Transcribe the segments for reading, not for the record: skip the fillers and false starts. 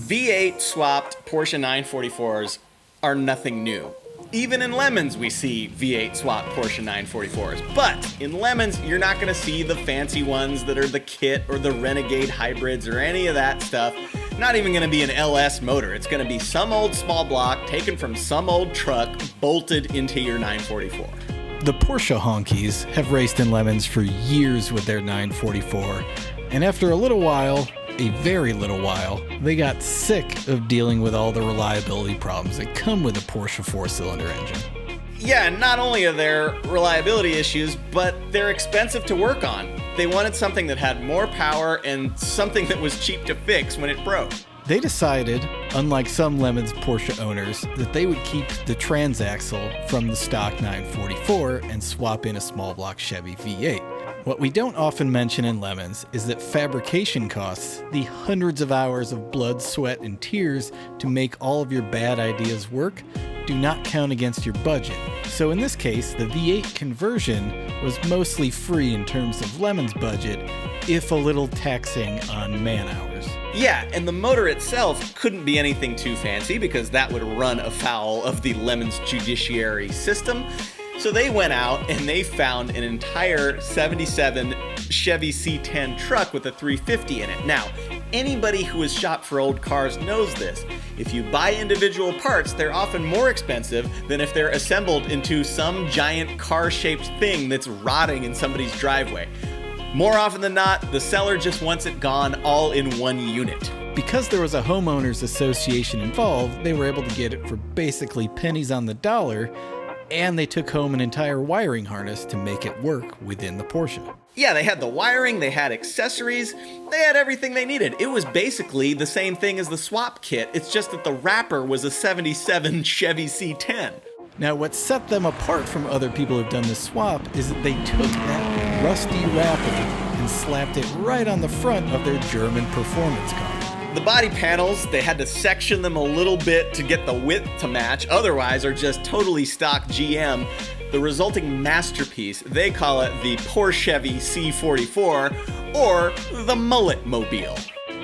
V8 swapped Porsche 944s are nothing new. Even in Lemons, we see V8 swap Porsche 944s. But in Lemons, you're not going to see the fancy ones that are the Kit or the Renegade hybrids or any of that stuff. Not even going to be an LS motor. It's going to be some old small block taken from some old truck bolted into your 944. The Porsche Honkies have raced in Lemons for years with their 944, and after a little while, a very little while, they got sick of dealing with all the reliability problems that come with a Porsche 4-cylinder engine. Yeah, and not only are there reliability issues, but they're expensive to work on. They wanted something that had more power and something that was cheap to fix when it broke. They decided, unlike some Lemons Porsche owners, that they would keep the transaxle from the stock 944 and swap in a small block Chevy V8. What we don't often mention in Lemons is that fabrication costs, the hundreds of hours of blood, sweat, and tears to make all of your bad ideas work, do not count against your budget. So in this case, the V8 conversion was mostly free in terms of Lemons' budget, if a little taxing on man hours. Yeah, and the motor itself couldn't be anything too fancy because that would run afoul of the Lemons judiciary system. So they went out and they found an entire 77 Chevy C10 truck with a 350 in it. Now, anybody who has shopped for old cars knows this. If you buy individual parts, they're often more expensive than if they're assembled into some giant car-shaped thing that's rotting in somebody's driveway. More often than not, the seller just wants it gone all in one unit. Because there was a homeowners association involved, they were able to get it for basically pennies on the dollar, and they took home an entire wiring harness to make it work within the Porsche. Yeah, they had the wiring, they had accessories, they had everything they needed. It was basically the same thing as the swap kit, it's just that the wrapper was a 77 Chevy C10. Now, what set them apart from other people who've done this swap is that they took that rusty wrapper and slapped it right on the front of their German performance car. The body panels, they had to section them a little bit to get the width to match, otherwise are just totally stock GM. The resulting masterpiece, they call it the Porsche C44 or the Mullet Mobile.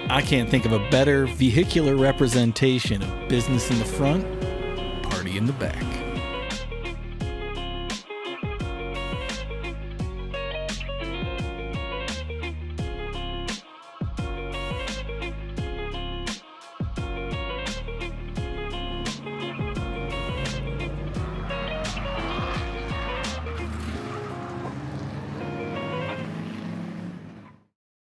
I can't think of a better vehicular representation of business in the front, party in the back.